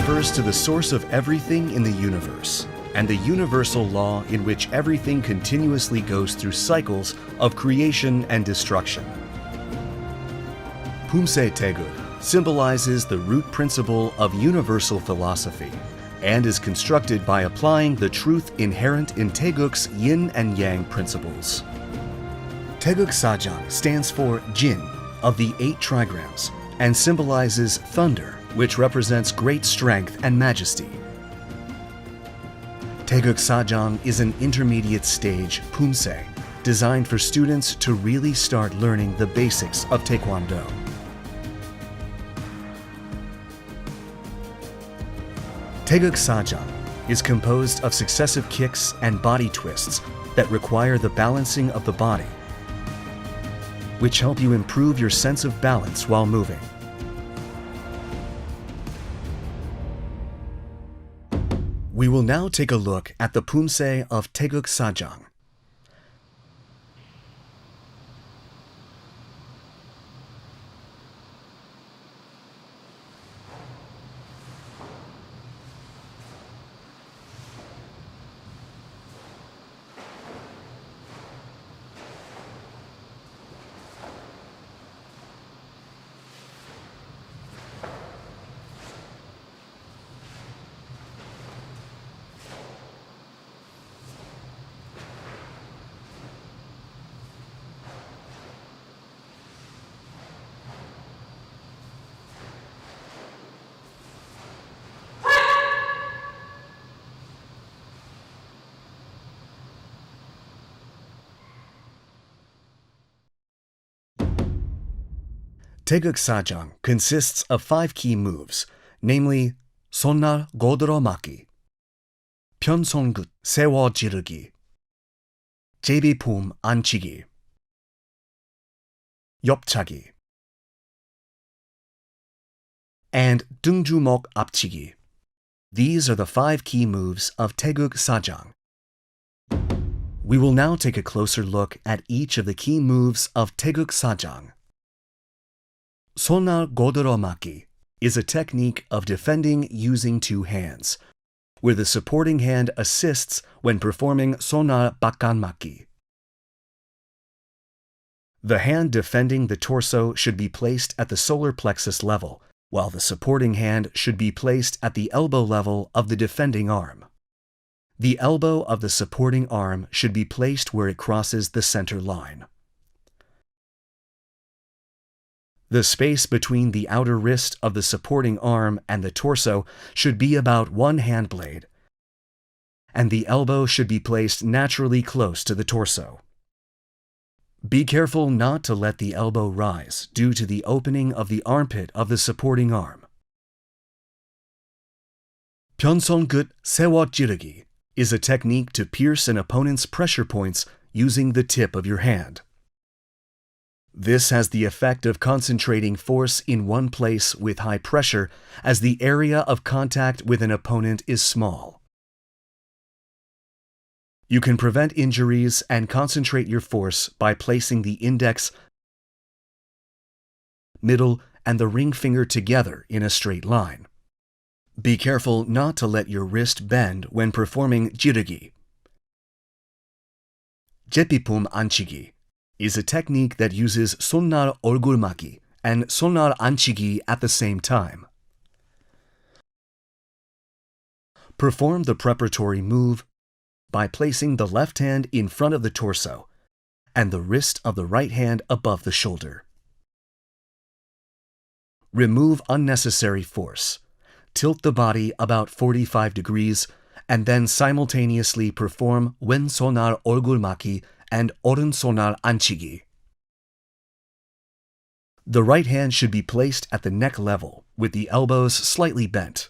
refers to the source of everything in the universe and the universal law in which everything continuously goes through cycles of creation and destruction. Pumse Taegeuk symbolizes the root principle of universal philosophy and is constructed by applying the truth inherent in Taegeuk's yin and yang principles. TAEGEUKAJANG stands for Jin of the 8 trigrams and symbolizes thunder, which represents great strength and majesty. TAEGEUKAJANG is an intermediate stage Pumse designed for students to really start learning the basics of Taekwondo. TAEGEUKAJANG is composed of successive kicks and body twists that require the balancing of the body, which help you improve your sense of balance while moving. We will now take a look at the Pumse of TAEGEUKAJANG. TAEGEUKAJANG consists of 5 key moves, namely 손날 고들어 맞기, 편손끝 세워 지르기, 제비품 앉히기, 옆차기, and 등주먹 앞치기. These are the 5 key moves of TAEGEUKAJANG. We will now take a closer look at each of the key moves of TAEGEUKAJANG. 손날 고들어 맞기 is a technique of defending using 2 hands, where the supporting hand assists when performing 손날 바깥 맞기. The hand defending the torso should be placed at the solar plexus level, while the supporting hand should be placed at the elbow level of the defending arm. The elbow of the supporting arm should be placed where it crosses the center line. The space between the outer wrist of the supporting arm and the torso should be about 1 hand blade, and the elbow should be placed naturally close to the torso. Be careful not to let the elbow rise due to the opening of the armpit of the supporting arm. 편손끝 세워 지르기 is a technique to pierce an opponent's pressure points using the tip of your hand. This has the effect of concentrating force in one place with high pressure as the area of contact with an opponent is small. You can prevent injuries and concentrate your force by placing the index, middle, and the ring finger together in a straight line. Be careful not to let your wrist bend when performing jirugi. 제비품 앉히기 is a technique that uses 손날 얼굴 맞기 and 손날 앉히기 at the same time. Perform the preparatory move by placing the left hand in front of the torso and the wrist of the right hand above the shoulder. Remove unnecessary force. Tilt the body about 45 degrees and then simultaneously perform 왼손날 얼굴 맞기 and 오른손날 앉히기. The right hand should be placed at the neck level, with the elbows slightly bent.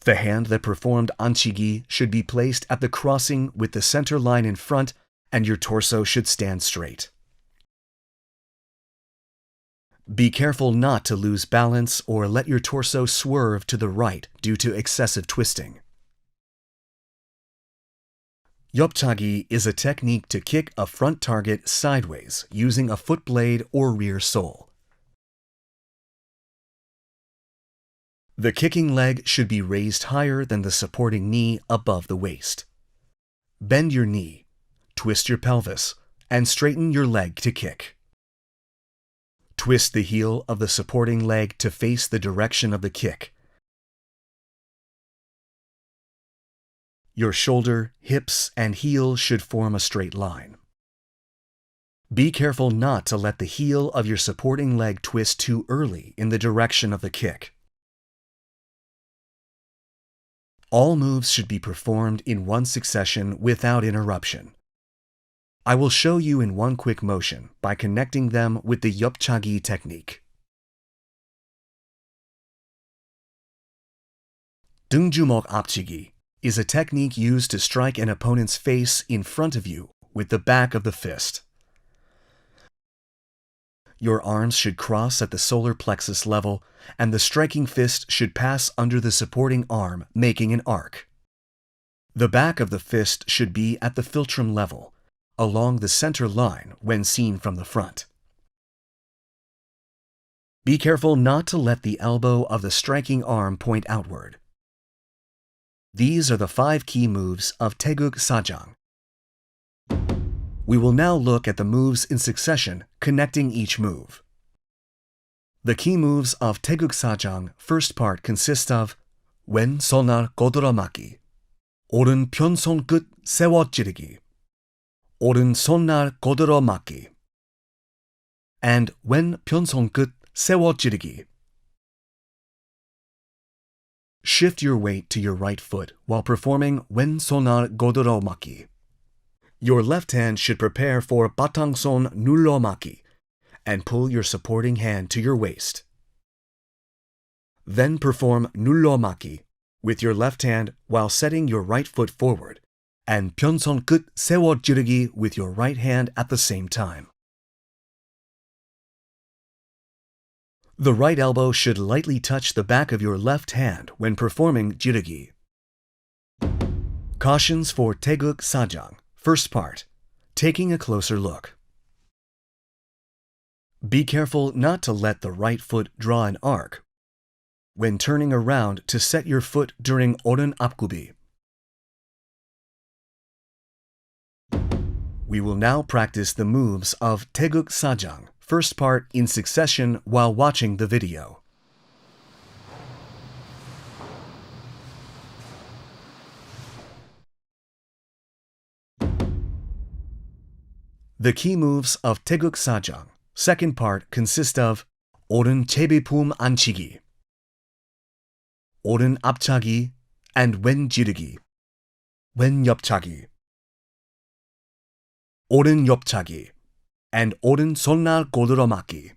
The hand that performed 앉히기 should be placed at the crossing with the center line in front, and your torso should stand straight. Be careful not to lose balance or let your torso swerve to the right due to excessive twisting. 옆차기 is a technique to kick a front target sideways using a foot blade or rear sole. The kicking leg should be raised higher than the supporting knee above the waist. Bend your knee, twist your pelvis, and straighten your leg to kick. Twist the heel of the supporting leg to face the direction of the kick. Your shoulder, hips, and heel should form a straight line. Be careful not to let the heel of your supporting leg twist too early in the direction of the kick. All moves should be performed in one succession without interruption. I will show you in one quick motion by connecting them with the 엽차기 technique. 등주먹 앞치기 is a technique used to strike an opponent's face in front of you with the back of the fist. Your arms should cross at the solar plexus level, and the striking fist should pass under the supporting arm, making an arc. The back of the fist should be at the philtrum level, along the center line when seen from the front. Be careful not to let the elbow of the striking arm point outward. These are the 5 key moves of Taegeuk 4Jang. We will now look at the moves in succession, connecting each move. The key moves of Taegeuk 4Jang first part consist of 왼 손날 거들어맞기, 오른 편손끝 세워 찌르기, 오른 손날 거들어맞기, and 왼 편손끝 세워 찌르기. Shift your weight to your right foot while performing 왼손날 거들어맞기. Your left hand should prepare for 바탕손 눌러맞기 and pull your supporting hand to your waist. Then perform 눌러맞기 with your left hand while setting your right foot forward, and 편손끝 세워 찌르기 with your right hand at the same time. The right elbow should lightly touch the back of your left hand when performing 찌르기. Cautions for Taegeuk 4Jang. First part, taking a closer look. Be careful not to let the right foot draw an arc when turning around to set your foot during 오른 앞굽이. We will now practice the moves of Taegeuk 4Jang, first part in succession while watching the video. The key moves of Taegeuk 4Jang, second part, consist of 오른 제비품 안치기, 오른 앞차기, and 왼 지르기, 왼 옆차기, 오른 옆차기, and 오른 손날 거들어맞기.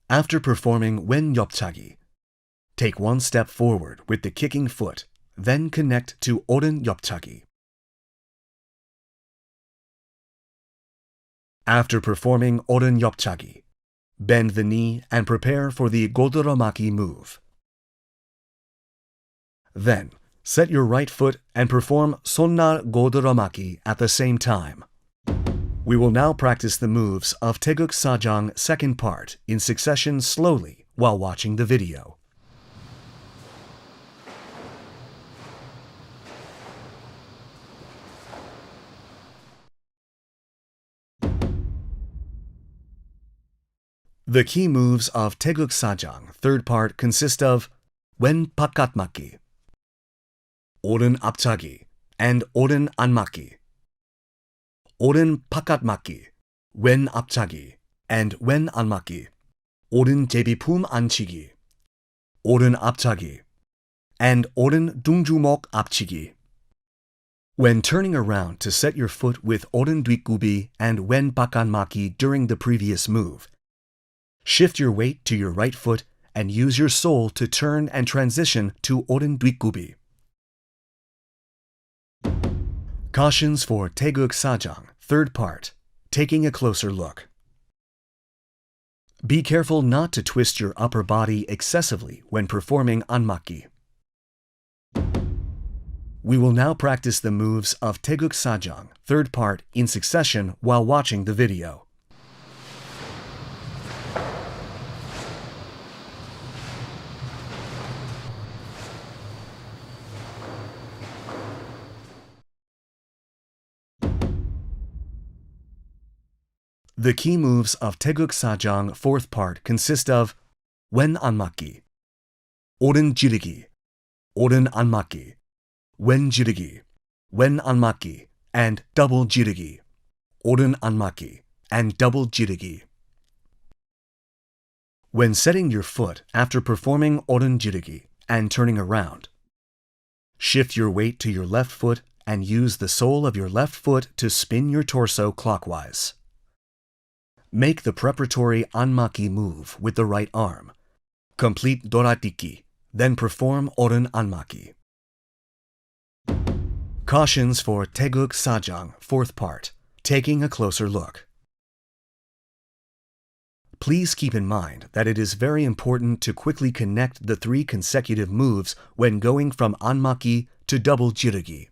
After performing 왼 옆차기, take one step forward with the kicking foot, then connect to 오른 옆차기. After performing 오른 옆차기, bend the knee and prepare for the 거들어맞기 move. Then, set your right foot and perform 손날 거들어맞기 at the same time. We will now practice the moves of Taegeuk 4Jang second part in succession slowly while watching the video. The key moves of Taegeuk 4Jang third part consist of 왼 바깥 맞기, 오른 앞차기, and 오른 안 맞기, 오른 바깥 맞기, 왼 앞차기, and 왼 안 맞기, 오른 제비품 안치기, 오른 앞차기, and 오른 등주먹 앞치기. When turning around to set your foot with 오른 뒷굽이 and 왼 바깥 맞기 during the previous move, shift your weight to your right foot and use your sole to turn and transition to 오른 뒷굽이. Cautions for Taegeuk 4Jang, third part, taking a closer look. Be careful not to twist your upper body excessively when performing 안맞기. We will now practice the moves of Taegeuk 4Jang, third part, in succession while watching the video. The key moves of Taegeuk 4Jang 4th part consist of wen anmaki, oren jirugi, oren anmaki, wen jirugi, wen anmaki, and double jirugi, oren anmaki, and double jirugi. When setting your foot after performing oren jirugi and turning around, shift your weight to your left foot and use the sole of your left foot to spin your torso clockwise. Make the preparatory anmaki move with the right arm. Complete doratiki, then perform oren anmaki. Cautions for Taegeuk 4Jang 4th part, taking a closer look. Please keep in mind that it is very important to quickly connect the 3 consecutive moves when going from anmaki to double jirugi.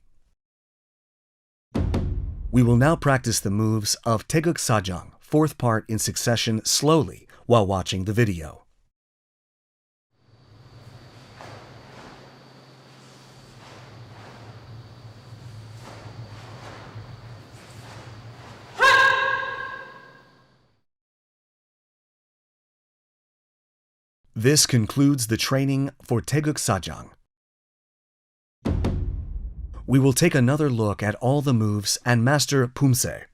We will now practice the moves of Taegeuk 4Jang 4th part in succession slowly while watching the video. This concludes the training for Taegeuk 4Jang. We will take another look at all the moves and master pumse.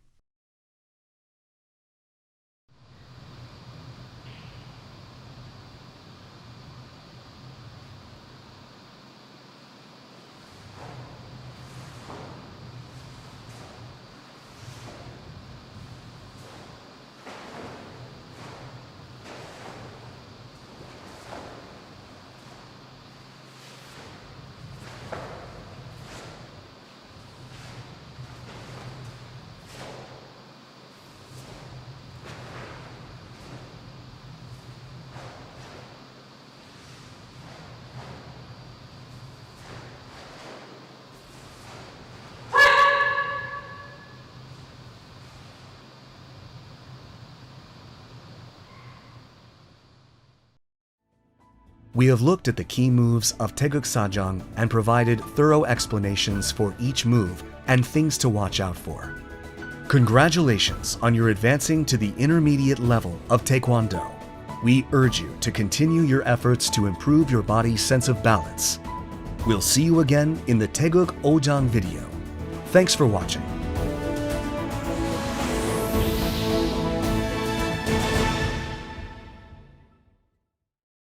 We have looked at the key moves of Taegeuk 4Jang and provided thorough explanations for each move and things to watch out for. Congratulations on your advancing to the intermediate level of Taekwondo. We urge you to continue your efforts to improve your body's sense of balance. We'll see you again in the Taegeuk 4Jang video. Thanks for watching.